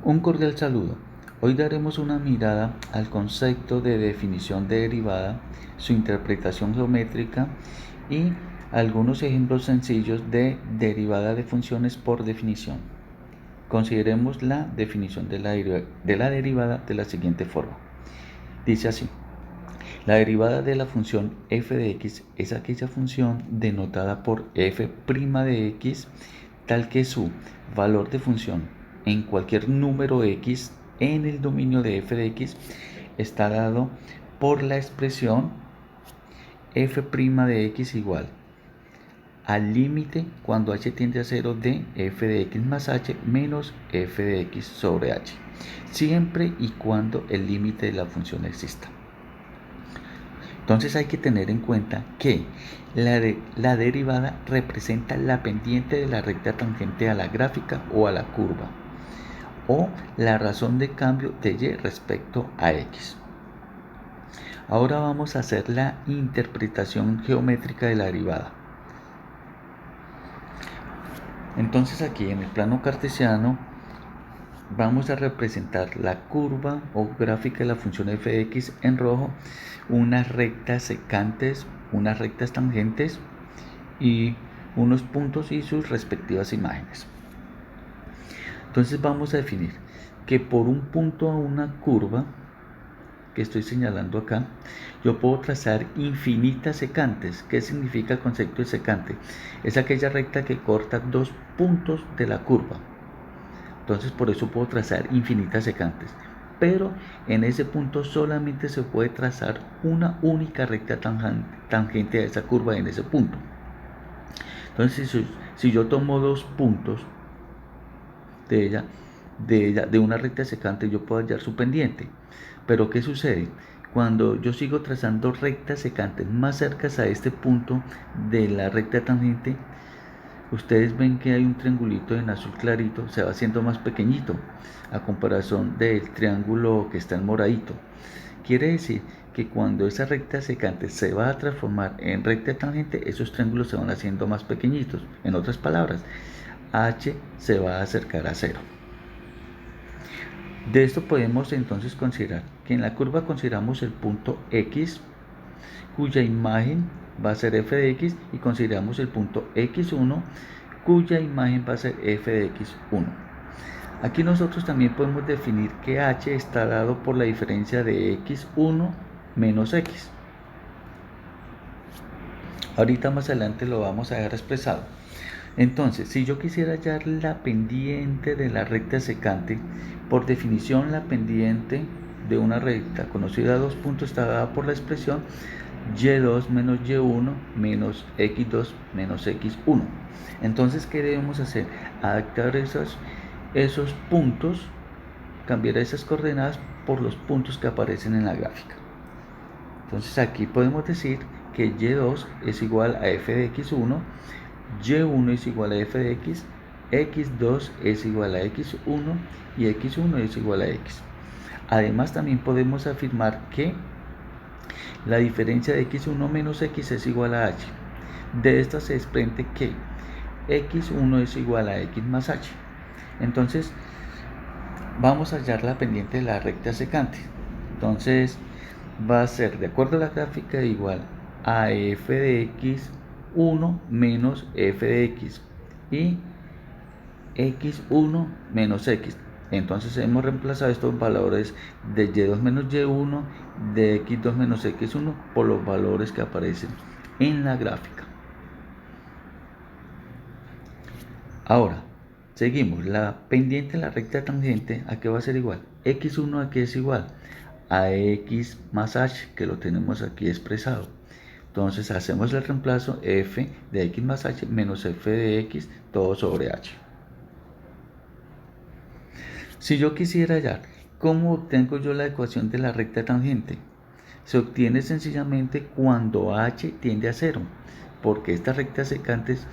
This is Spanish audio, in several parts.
Un cordial saludo. Hoy daremos una mirada al concepto de definición de derivada, su interpretación geométrica y algunos ejemplos sencillos de derivada de funciones por definición. Consideremos la definición de la derivada de la siguiente forma. Dice así: la derivada de la función f de x es aquella función denotada por f' de x, tal que su valor de función en cualquier número x en el dominio de f de x está dado por la expresión f' de x igual al límite cuando h tiende a 0 de f de x más h menos f de x sobre h, siempre y cuando el límite de la función exista. Entonces hay que tener en cuenta que la derivada representa la pendiente de la recta tangente a la gráfica o a la curva, o la razón de cambio de y respecto a x. Ahora vamos a hacer la interpretación geométrica de la derivada. Entonces aquí en el plano cartesiano vamos a representar la curva o gráfica de la función f de x en rojo, unas rectas secantes, unas rectas tangentes y unos puntos y sus respectivas imágenes. Entonces vamos a definir que por un punto a una curva que estoy señalando acá, yo puedo trazar infinitas secantes. ¿Qué significa el concepto de secante? Es aquella recta que corta dos puntos de la curva. Entonces por eso puedo trazar infinitas secantes, pero en ese punto solamente se puede trazar una única recta tangente a esa curva en ese punto. Entonces si yo tomo dos puntos de una recta secante, yo puedo hallar su pendiente. Pero ¿qué sucede? Cuando yo sigo trazando rectas secantes más cercas a este punto de la recta tangente, ustedes ven que hay un triangulito en azul clarito, se va haciendo más pequeñito a comparación del triángulo que está en moradito. Quiere decir que cuando esa recta secante se va a transformar en recta tangente, esos triángulos se van haciendo más pequeñitos. En otras palabras, h se va a acercar a 0. De esto podemos entonces considerar que en la curva consideramos el punto x, cuya imagen va a ser f de x, y consideramos el punto x1, cuya imagen va a ser f de x1. Aquí nosotros también podemos definir que h está dado por la diferencia de x1 menos x. Ahorita más adelante lo vamos a dejar expresado. Entonces, si yo quisiera hallar la pendiente de la recta secante, por definición la pendiente de una recta conocida a dos puntos está dada por la expresión y2 menos y1 menos x2 menos x1. Entonces, ¿qué debemos hacer? Adaptar esos puntos, cambiar esas coordenadas por los puntos que aparecen en la gráfica. Entonces aquí podemos decir que y2 es igual a f de x1, y1 es igual a f de x, x2 es igual a x1 y x1 es igual a x. Además también podemos afirmar que la diferencia de x1 menos x es igual a h. De esta se desprende que x1 es igual a x más h. Entonces vamos a hallar la pendiente de la recta secante. Entonces va a ser, de acuerdo a la gráfica, igual a f de x1 menos f de x y x1 menos x. Entonces hemos reemplazado estos valores de y2 menos y1, de x2 menos x1 por los valores que aparecen en la gráfica. Ahora seguimos. La pendiente de la recta tangente, ¿a qué va a ser igual? x1 a qué es igual a x más h, que lo tenemos aquí expresado. Entonces hacemos el reemplazo, f de x más h menos f de x todo sobre h. Si yo quisiera hallar cómo obtengo yo la ecuación de la recta tangente, se obtiene sencillamente cuando h tiende a 0, porque estas rectas secantes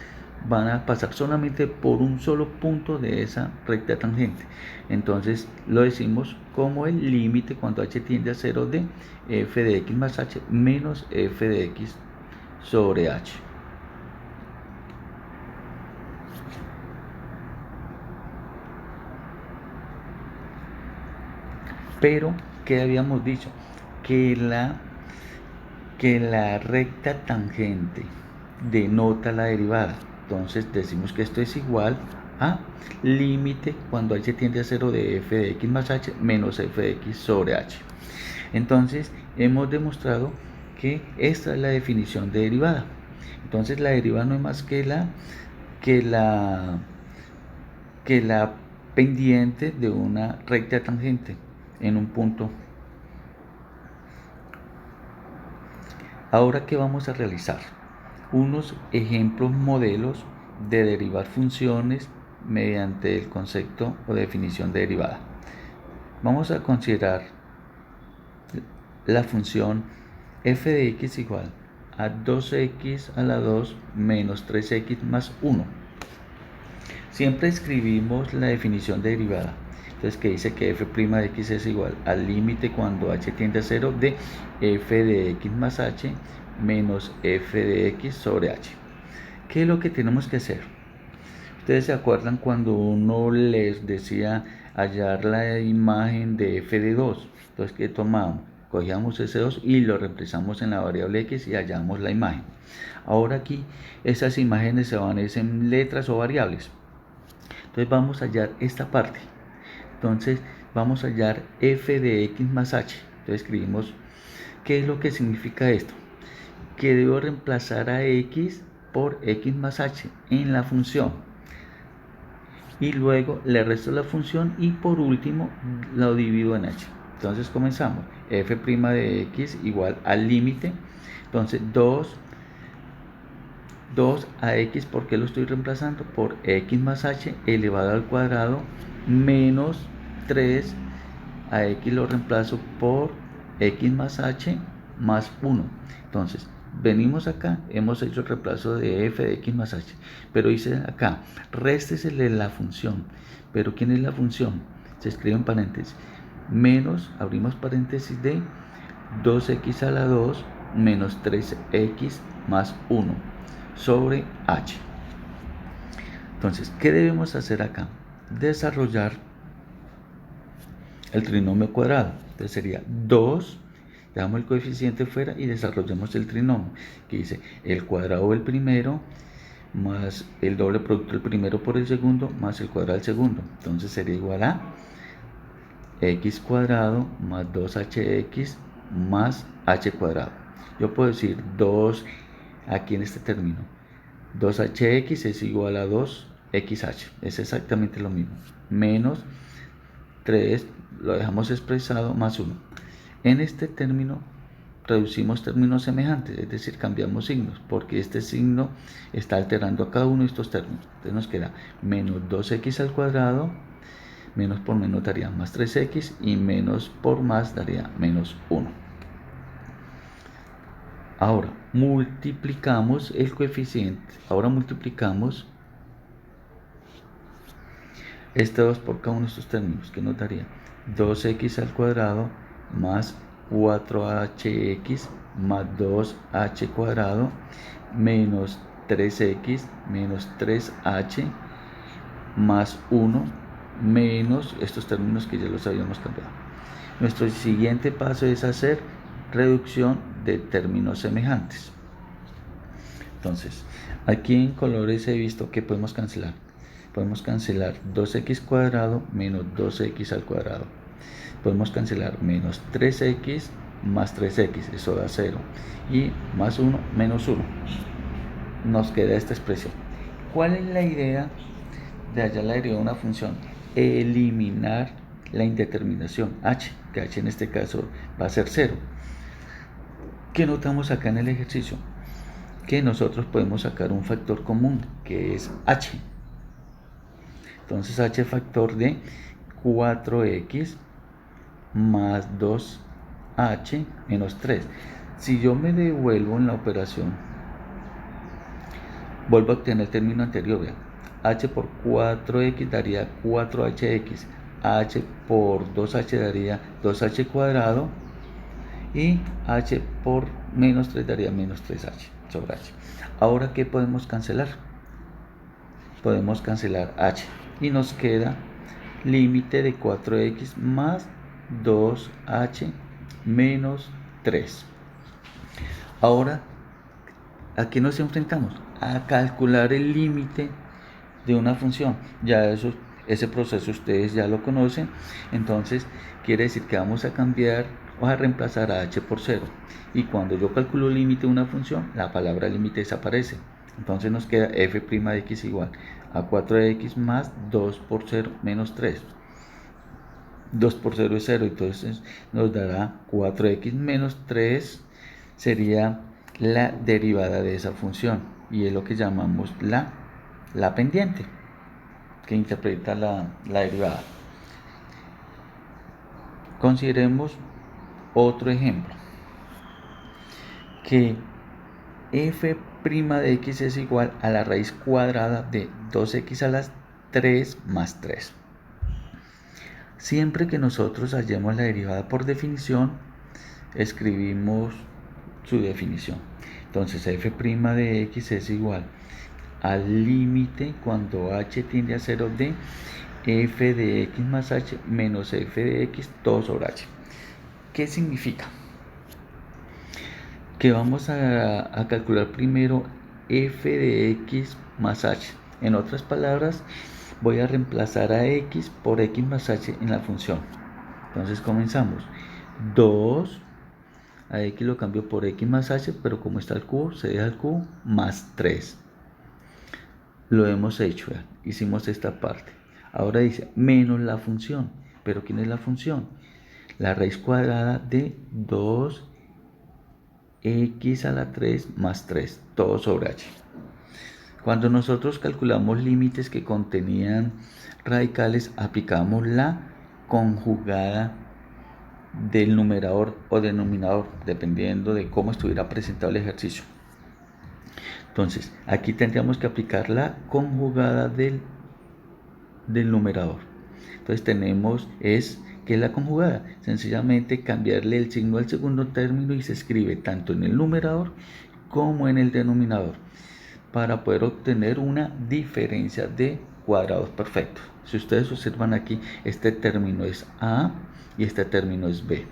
van a pasar solamente por un solo punto de esa recta tangente. Entonces lo decimos como el límite cuando h tiende a 0 de f de x más h menos f de x sobre h. Pero, ¿qué habíamos dicho? Que la recta tangente denota la derivada. Entonces decimos que esto es igual a límite cuando h tiende a 0 de f de x más h menos f de x sobre h. Entonces hemos demostrado que esta es la definición de derivada. Entonces la derivada no es más que la pendiente de una recta tangente en un punto. Ahora, ¿qué vamos a realizar? Unos ejemplos modelos de derivar funciones mediante el concepto o definición de derivada. Vamos a considerar la función f de x igual a 2x a la 2 menos 3x más 1. Siempre escribimos la definición de derivada. Entonces, que dice que f' de x es igual al límite cuando h tiende a 0 de f de x más h menos f de x sobre h. ¿Qué es lo que tenemos que hacer? Ustedes se acuerdan cuando uno les decía hallar la imagen de f de 2. Entonces, ¿qué tomamos? Cogíamos ese 2 y lo reemplazamos en la variable x y hallamos la imagen. Ahora aquí esas imágenes se van a ir en letras o variables. Entonces vamos a hallar esta parte. Entonces vamos a hallar f de x más h. Entonces escribimos, ¿qué es lo que significa esto? Que debo reemplazar a x por x más h en la función. Y luego le resto la función y por último lo divido en h. Entonces comenzamos. f' de x igual al límite. Entonces 2 a x, ¿por qué lo estoy reemplazando? Por x más h elevado al cuadrado menos 3 a x lo reemplazo por x más h más 1. Entonces venimos acá, hemos hecho el reemplazo de f de x más h, pero dice acá, réstesele la función. ¿Pero quién es la función? Se escribe en paréntesis, menos, abrimos paréntesis, de 2x a la 2 menos 3x más 1 sobre h. Entonces, ¿qué debemos hacer acá? Desarrollar el trinomio cuadrado. Entonces sería 2, dejamos el coeficiente fuera y desarrollamos el trinomio, que dice el cuadrado del primero más el doble producto del primero por el segundo más el cuadrado del segundo. Entonces sería igual a x cuadrado más 2hx más h cuadrado. Yo puedo decir 2 aquí en este término. 2hx es igual a 2xh. Es exactamente lo mismo. Menos 3 lo dejamos expresado más 1. En este término reducimos términos semejantes, es decir, cambiamos signos, porque este signo está alterando a cada uno de estos términos. Entonces nos queda menos 2x al cuadrado, menos por menos daría más 3x y menos por más daría menos 1. Ahora multiplicamos el coeficiente, ahora multiplicamos este 2 por cada uno de estos términos, que nos daría 2x al cuadrado más 4hx más 2h cuadrado menos 3x menos 3h más 1 menos estos términos que ya los habíamos cambiado. Nuestro siguiente paso es hacer reducción de términos semejantes. Entonces, aquí en colores he visto que podemos cancelar. Podemos cancelar 2x cuadrado menos 2x al cuadrado. Podemos cancelar menos 3x más 3x, eso da 0. Y más 1 menos 1. Nos queda esta expresión. ¿Cuál es la idea de hallar la derivada de una función? Eliminar la indeterminación h, que h en este caso va a ser 0. ¿Qué notamos acá en el ejercicio? Que nosotros podemos sacar un factor común, que es h. Entonces h factor de 4x más 2h menos 3. Si yo me devuelvo en la operación, vuelvo a obtener el término anterior. Vean, h por 4x daría 4hx, h por 2h daría 2h cuadrado y h por menos 3 daría menos 3h sobre h. Ahora, ¿qué podemos cancelar? Podemos cancelar h y nos queda límite de 4x más 2h menos 3. Ahora, ¿a qué nos enfrentamos? A calcular el límite de una función. Ya ese proceso ustedes ya lo conocen. Entonces, quiere decir que vamos a cambiar o a reemplazar a h por 0. Y cuando yo calculo el límite de una función, la palabra límite desaparece. Entonces nos queda f' de x igual a 4x más 2 por 0 menos 3. 2 por 0 es 0, entonces nos dará 4x menos 3, sería la derivada de esa función, y es lo que llamamos la pendiente, que interpreta la derivada. Consideremos otro ejemplo, que f' de x es igual a la raíz cuadrada de 2x a la 3 más 3. Siempre que nosotros hallemos la derivada por definición, escribimos su definición. Entonces f' de x es igual al límite cuando h tiende a 0 de f de x más h menos f de x todo sobre h. ¿Qué significa? Que vamos a calcular primero f de x más h. En otras palabras, voy a reemplazar a x por x más h en la función. Entonces comenzamos. 2, a x lo cambio por x más h, pero como está el cubo, se deja el cubo, más 3. Lo hemos hecho, ¿verdad? Hicimos esta parte. Ahora dice menos la función. ¿Pero quién es la función? La raíz cuadrada de 2x a la 3 más 3, todo sobre h. Cuando nosotros calculamos límites que contenían radicales, aplicamos la conjugada del numerador o denominador, dependiendo de cómo estuviera presentado el ejercicio. Entonces, aquí tendríamos que aplicar la conjugada del numerador. Entonces tenemos, ¿qué es la conjugada? Sencillamente cambiarle el signo al segundo término y se escribe tanto en el numerador como en el denominador, para poder obtener una diferencia de cuadrados perfectos. Si ustedes observan aquí, este término es A y este término es B.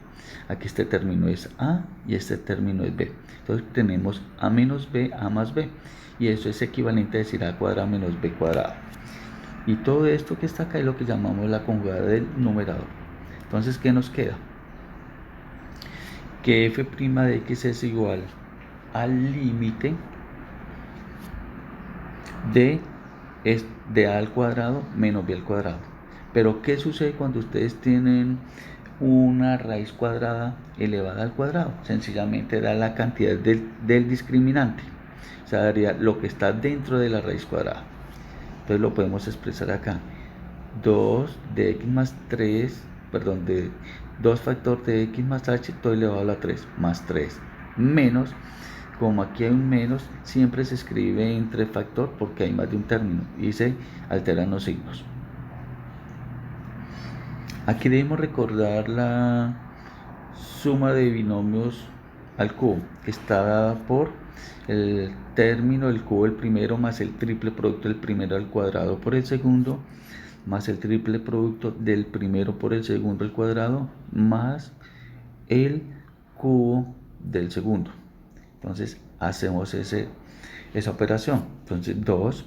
Aquí este término es A y este término es B. Entonces tenemos A menos B, A más B. Y eso es equivalente a decir A cuadrado menos B cuadrado. Y todo esto que está acá es lo que llamamos la conjugada del numerador. Entonces, ¿qué nos queda? Que f' de x es igual al límite de a al cuadrado menos b al cuadrado. Pero ¿qué sucede cuando ustedes tienen una raíz cuadrada elevada al cuadrado? Sencillamente da la cantidad del discriminante, o sea, daría lo que está dentro de la raíz cuadrada. Entonces lo podemos expresar acá: 2 de x más 3, perdón, de 2 factor de x más h todo elevado a la 3 más 3 menos, como aquí hay un menos, siempre se escribe entre factor porque hay más de un término y se alteran los signos. Aquí debemos recordar la suma de binomios al cubo, que está dada por el término del cubo del primero más el triple producto del primero al cuadrado por el segundo, más el triple producto del primero por el segundo al cuadrado, más el cubo del segundo. Entonces hacemos esa operación. Entonces 2,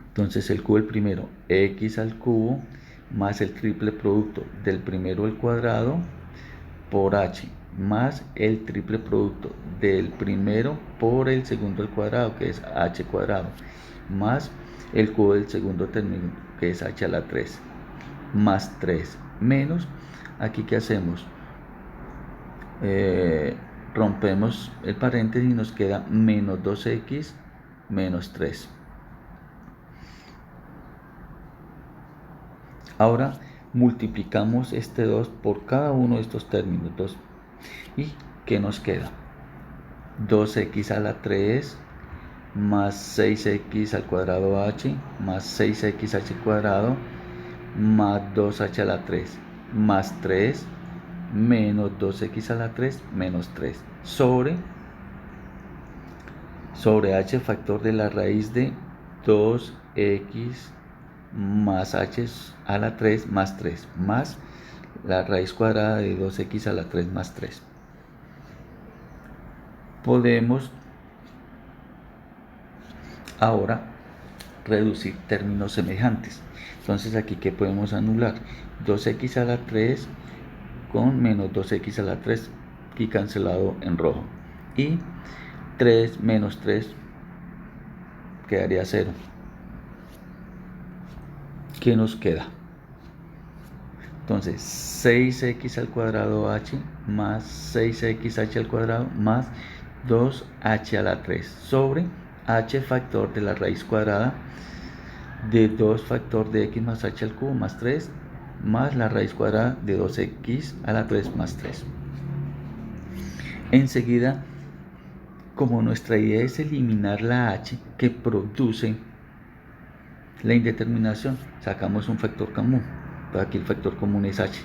entonces el cubo del primero, x al cubo, más el triple producto del primero al cuadrado por h, más el triple producto del primero por el segundo al cuadrado, que es h cuadrado, más el cubo del segundo término, que es h a la 3, más 3, menos, aquí ¿qué hacemos? Rompemos el paréntesis y nos queda menos 2x menos 3. Ahora multiplicamos este 2 por cada uno de estos términos, 2. ¿Y qué nos queda? 2x a la 3 más 6x al cuadrado h más 6xh cuadrado más 2h a la 3 más 3 menos 2x a la 3 menos 3 sobre h factor de la raíz de 2x más h a la 3 más 3 más la raíz cuadrada de 2x a la 3 más 3. Podemos ahora reducir términos semejantes. Entonces aquí, ¿qué podemos anular? 2x a la 3 con menos 2x a la 3, aquí cancelado en rojo, y 3 menos 3 quedaría 0. ¿Qué nos queda? Entonces 6x al cuadrado h más 6xh al cuadrado más 2h a la 3 sobre h factor de la raíz cuadrada de 2 factor de x más h al cubo más 3 más la raíz cuadrada de 2x a la 3 más 3. Enseguida, como nuestra idea es eliminar la h que produce la indeterminación, sacamos un factor común. Aquí el factor común es h.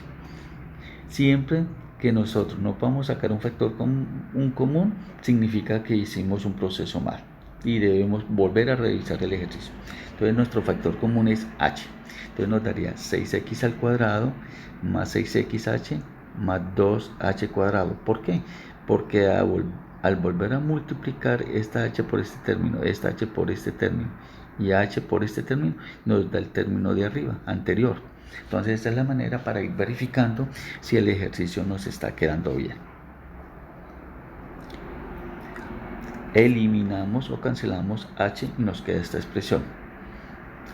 Siempre que nosotros no podamos sacar un factor común, significa que hicimos un proceso mal y debemos volver a revisar el ejercicio. Entonces nuestro factor común es h. Entonces nos daría 6x al cuadrado más 6xh más 2h cuadrado. ¿Por qué? Porque al volver a multiplicar esta h por este término, esta h por este término y h por este término, nos da el término de arriba, anterior. Entonces esta es la manera para ir verificando si el ejercicio nos está quedando bien. Eliminamos o cancelamos h y nos queda esta expresión.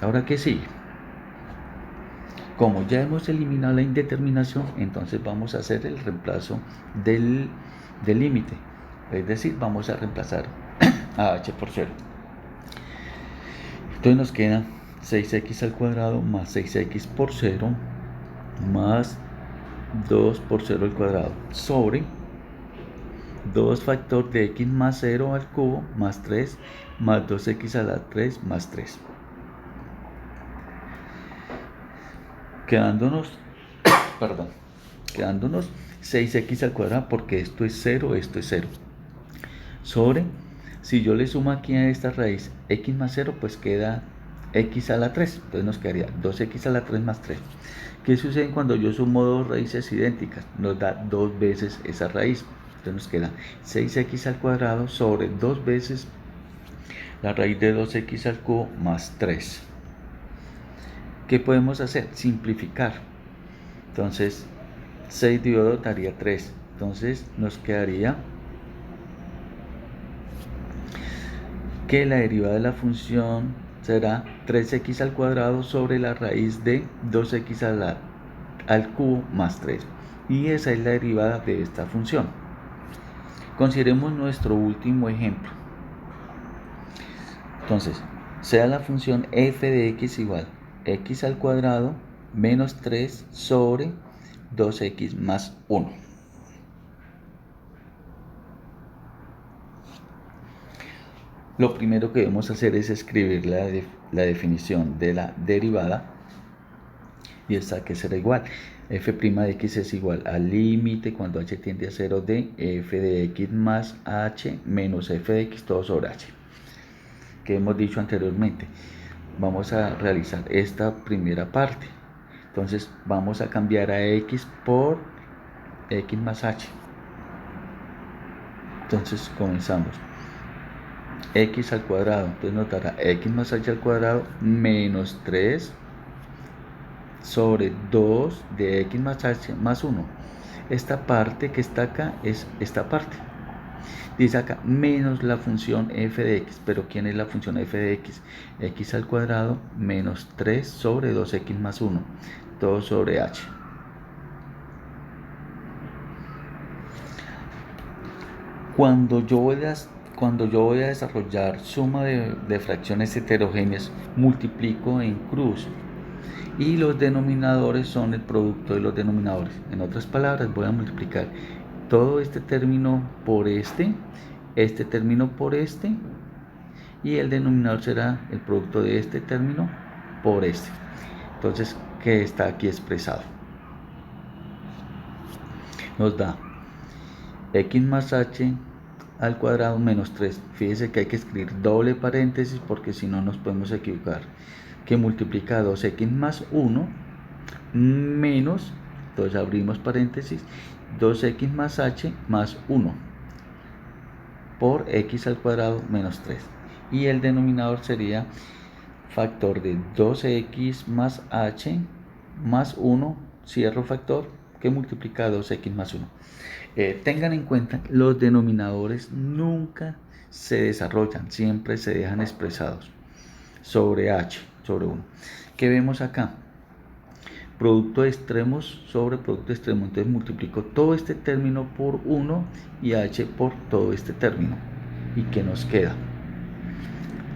Ahora, ¿qué sigue? Como ya hemos eliminado la indeterminación, entonces vamos a hacer el reemplazo del límite. Es decir, vamos a reemplazar a h por 0. Entonces nos queda 6x al cuadrado más 6x por 0 más 2 por 0 al cuadrado sobre 2 factor de x más 0 al cubo más 3 más 2x a la 3 más 3. Quedándonos 6x al cuadrado, porque esto es 0, esto es 0. Sobre, si yo le sumo aquí a esta raíz x más 0, pues queda x a la 3. Entonces nos quedaría 2x a la 3 más 3. ¿Qué sucede cuando yo sumo dos raíces idénticas? Nos da 2 veces esa raíz. Entonces nos queda 6x al cuadrado sobre 2 veces la raíz de 2x al cubo más 3. ¿Qué podemos hacer? Simplificar. Entonces 6 dividido 2 daría 3. Entonces nos quedaría que la derivada de la función será 3x al cuadrado sobre la raíz de 2x al cubo más 3. Y esa es la derivada de esta función. Consideremos nuestro último ejemplo. Entonces, sea la función f de x igual x al cuadrado menos 3 sobre 2x más 1. Lo primero que debemos hacer es escribir la definición de la derivada, y esta que será igual f' de x es igual al límite cuando h tiende a 0 de f de x más h menos f de x todo sobre h, que hemos dicho anteriormente. Vamos a realizar esta primera parte. Entonces vamos a cambiar a x por x más h. Entonces comenzamos. X al cuadrado, entonces nos dará x más h al cuadrado menos 3 sobre 2 de x más h más 1. Esta parte que está acá es esta parte. Dice acá menos la función f de x, pero ¿quién es la función f de x? X al cuadrado menos 3 sobre 2x más 1, todo sobre h. Cuando yo voy a desarrollar suma de fracciones heterogéneas, multiplico en cruz y los denominadores son el producto de los denominadores. En otras palabras, voy a multiplicar todo este término por este término por este, y el denominador será el producto de este término por este. Entonces, ¿qué está aquí expresado? Nos da x más h al cuadrado menos 3. Fíjese que hay que escribir doble paréntesis porque si no nos podemos equivocar. Que multiplica 2x más 1 menos Entonces abrimos paréntesis, 2x más h más 1 por x al cuadrado menos 3. Y el denominador sería factor de 2x más h más 1, cierro factor, que multiplica 2x más 1. Tengan en cuenta, los denominadores nunca se desarrollan, siempre se dejan expresados sobre h, sobre 1. ¿Qué vemos acá? Producto de extremos sobre producto de extremos. Entonces multiplico todo este término por 1 y h por todo este término. ¿Y qué nos queda?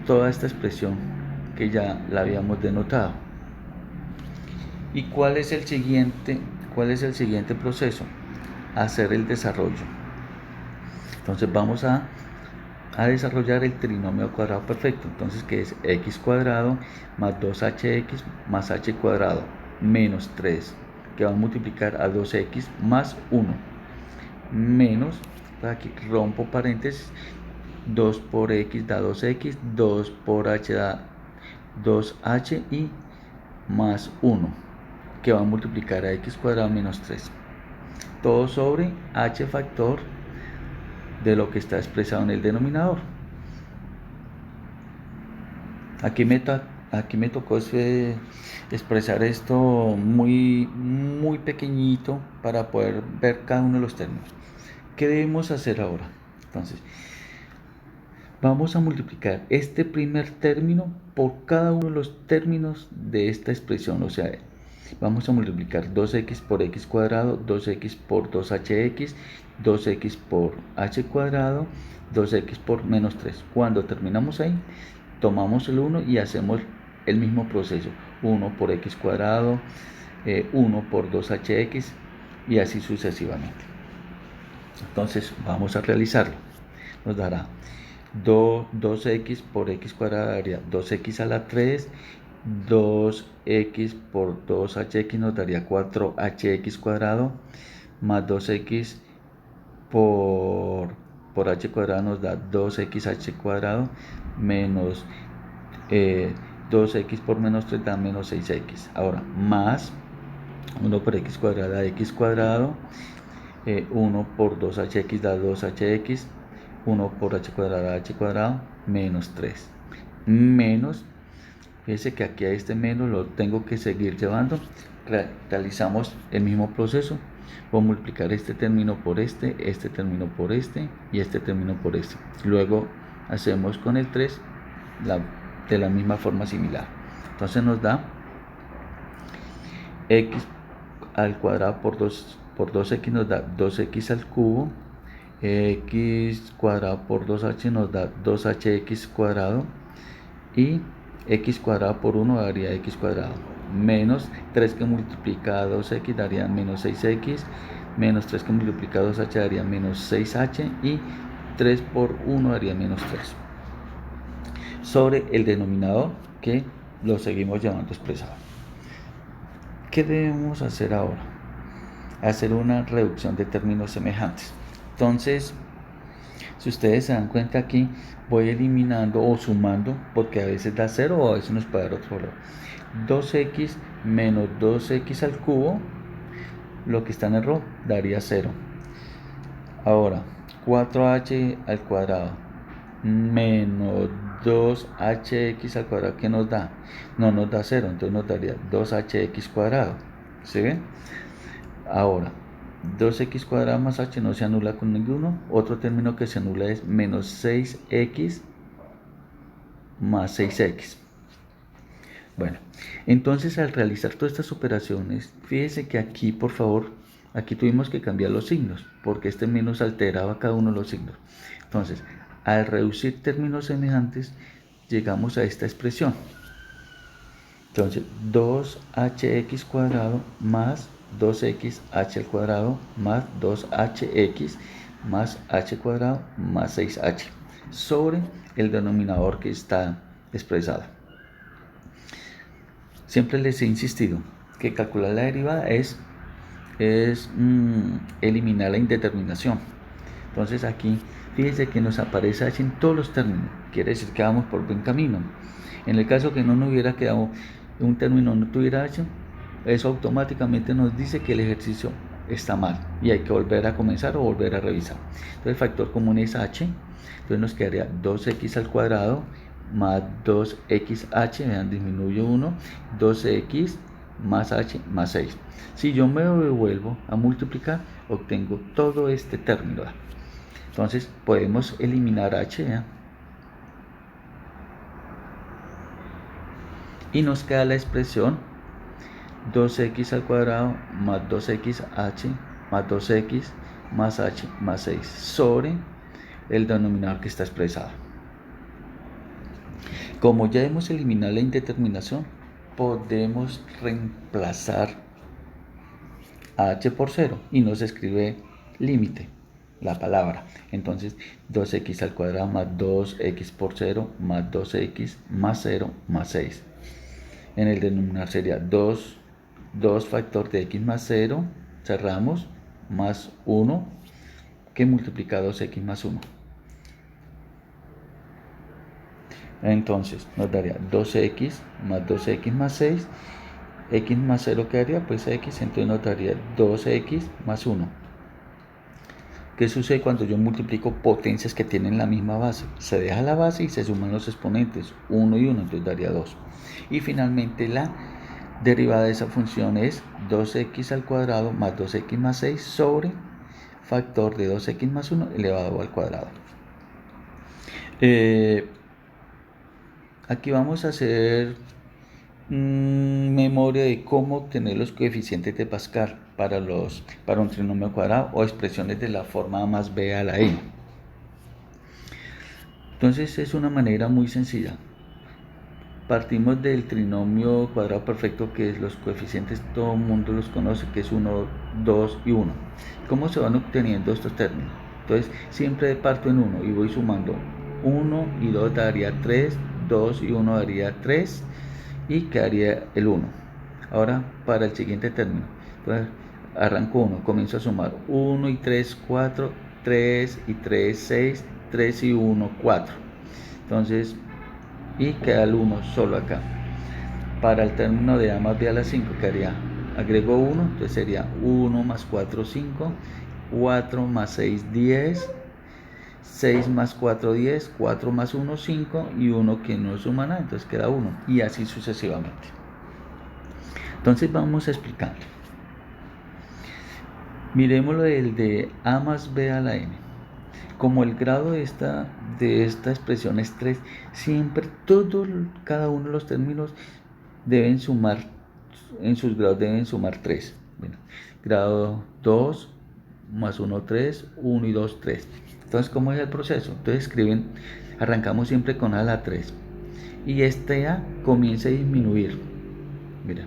Toda esta expresión que ya la habíamos denotado. ¿Y cuál es el siguiente proceso? Hacer el desarrollo. Entonces vamos a desarrollar el trinomio cuadrado perfecto. Entonces, que es x cuadrado más 2hx más h cuadrado menos 3, que va a multiplicar a 2x más 1, menos, aquí rompo paréntesis, 2 por x da 2x, 2 por h da 2h y más 1, que va a multiplicar a x cuadrado menos 3. Todo sobre h factor de lo que está expresado en el denominador. Aquí me tocó expresar esto muy pequeñito para poder ver cada uno de los términos. ¿Qué debemos hacer ahora? Entonces, vamos a multiplicar este primer término por cada uno de los términos de esta expresión. O sea, vamos a multiplicar 2x por x cuadrado, 2x por 2hx, 2x por h cuadrado, 2x por menos 3. Cuando terminamos ahí, tomamos el 1 y hacemos el mismo proceso. 1 por x cuadrado, 1 por 2hx y así sucesivamente. Entonces vamos a realizarlo. Nos dará 2x por x cuadrado daría 2x a la 3, 2x por 2hx nos daría 4hx cuadrado, más 2x por h cuadrado nos da 2xh cuadrado, menos 2x por menos 3 da menos 6x. Ahora, más 1 por x cuadrado da x cuadrado, 1 por 2hx da 2hx, 1 por h cuadrado da h cuadrado, menos 3. Menos, fíjense que aquí a este menos lo tengo que seguir llevando. Realizamos el mismo proceso. Voy a multiplicar este término por este término por este y este término por este. Luego hacemos con el 3 de la misma forma similar. Entonces nos da x al cuadrado por 2x nos da 2x al cubo, x cuadrado por 2h nos da 2hx cuadrado y x cuadrado por 1 daría x cuadrado, menos 3 que multiplica a 2x daría menos 6x, menos 3 que multiplica a 2h daría menos 6h y 3 por 1 daría menos 3. Sobre el denominador, que lo seguimos llevando expresado. ¿Qué debemos hacer ahora? Hacer una reducción de términos semejantes. Entonces, si ustedes se dan cuenta aquí, voy eliminando o sumando, porque a veces da 0 o a veces nos puede dar otro valor. 2x menos 2x al cubo, lo que está en error, daría 0. Ahora, 4h al cuadrado menos 2hx al cuadrado, ¿qué nos da? No nos da 0, entonces nos daría 2hx cuadrado. ¿Sí ven? Ahora, 2x cuadrado más h no se anula con ninguno. Otro término que se anula es menos 6x más 6x. Bueno, entonces al realizar todas estas operaciones, fíjense que aquí, por favor, aquí tuvimos que cambiar los signos, porque este menos alteraba cada uno de los signos. Entonces, al reducir términos semejantes, llegamos a esta expresión. Entonces, 2hx cuadrado más 2xh al cuadrado más 2hx más h cuadrado más 6h sobre el denominador que está expresado. Siempre les he insistido que calcular la derivada es eliminar la indeterminación. Entonces aquí fíjense que nos aparece h en todos los términos, quiere decir que vamos por buen camino. En el caso que no nos hubiera quedado un término, no tuviera h, eso automáticamente nos dice que el ejercicio está mal y hay que volver a comenzar o volver a revisar. Entonces el factor común es h, entonces nos quedaría 2x al cuadrado más 2xh, vean, disminuye 1, 2x más h más 6. Si yo me devuelvo a multiplicar, obtengo todo este término. Entonces podemos eliminar h, ¿ya? Y nos queda la expresión 2x al cuadrado más 2xh más 2x más h más 6 sobre el denominador que está expresado. Como ya hemos eliminado la indeterminación, podemos reemplazar a h por 0 y nos escribe límite, la palabra. Entonces 2x al cuadrado más 2x por 0 más 2x más 0 más 6. En el denominador sería 2 factor de x más 0, cerramos, más 1, que multiplica 2x más 1. Entonces nos daría 2x más 2x más 6, x más 0 quedaría pues x, entonces nos daría 2x más 1. ¿Qué sucede cuando yo multiplico potencias que tienen la misma base? Se deja la base y se suman los exponentes, 1 y 1, entonces daría 2. Y finalmente la derivada de esa función es 2x al cuadrado más 2x más 6 sobre factor de 2x más 1 elevado al cuadrado. Aquí vamos a hacer memoria de cómo obtener los coeficientes de Pascal para un trinomio cuadrado o expresiones de la forma a más b a la n. Entonces es una manera muy sencilla. Partimos del trinomio cuadrado perfecto, que es los coeficientes, todo el mundo los conoce, que es 1, 2 y 1. ¿Cómo se van obteniendo estos términos? Entonces siempre parto en 1 y voy sumando 1 y 2 daría 3, 2 y 1 daría 3 y quedaría el 1. Ahora para el siguiente término, entonces arranco 1, comienzo a sumar 1 y 3, 4, 3 y 3, 6, 3 y 1, 4. Entonces, y queda el 1 solo acá. Para el término de a más b a la 5 quedaría, agrego 1, entonces sería 1 más 4, 5, 4 más 6, 10, 6 más 4, 10, 4 más 1, 5 y 1 que no suma nada, entonces queda 1 y así sucesivamente. Entonces vamos explicando. Miremoslo del de a más b a la n. Como el grado de esta expresión es 3, siempre cada uno de los términos deben sumar, en sus grados deben sumar 3. Bueno, grado 2 más 1, 3, 1 y 2, 3. Entonces, ¿cómo es el proceso? Entonces arrancamos siempre con a la 3. Y este a comienza a disminuir. Mira.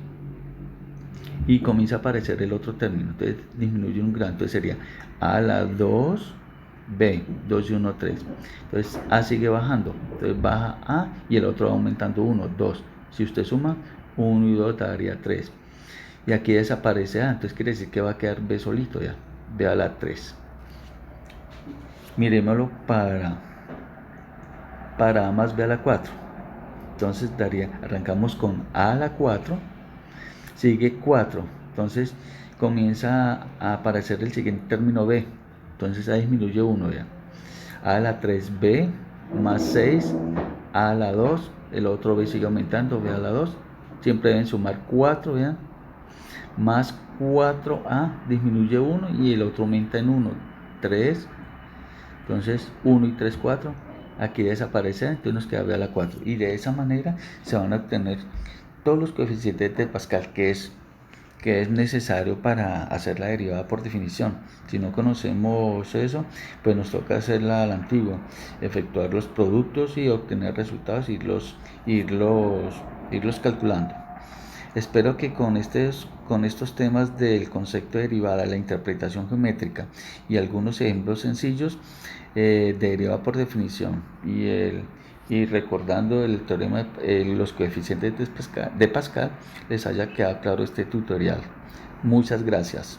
Y comienza a aparecer el otro término. Entonces disminuye un grado. Entonces sería a la 2, b, 2 y 1, 3. Entonces a sigue bajando. Entonces baja a y el otro va aumentando 1, 2. Si usted suma 1 y 2 daría 3. Y aquí desaparece a. Entonces quiere decir que va a quedar b solito ya. B a la 3. Miremoslo para a más b a la 4. Entonces arrancamos con a la 4, sigue 4, entonces comienza a aparecer el siguiente término b, entonces ahí disminuye 1 ya. A la 3b más 6, a la 2, el otro b sigue aumentando, b a la 2, siempre deben sumar 4 ya, más 4a, disminuye 1 y el otro aumenta en 1, 3, entonces 1 y 3, 4, aquí desaparece, entonces nos queda b a la 4 y de esa manera se van a obtener todos los coeficientes de Pascal que es necesario para hacer la derivada por definición. Si no conocemos eso, pues nos toca hacerla al antiguo, efectuar los productos y obtener resultados, irlos calculando. Espero que con estos temas del concepto de derivada, la interpretación geométrica y algunos ejemplos sencillos de derivada por definición y recordando el teorema los coeficientes de Pascal, les haya quedado claro este tutorial. Muchas gracias.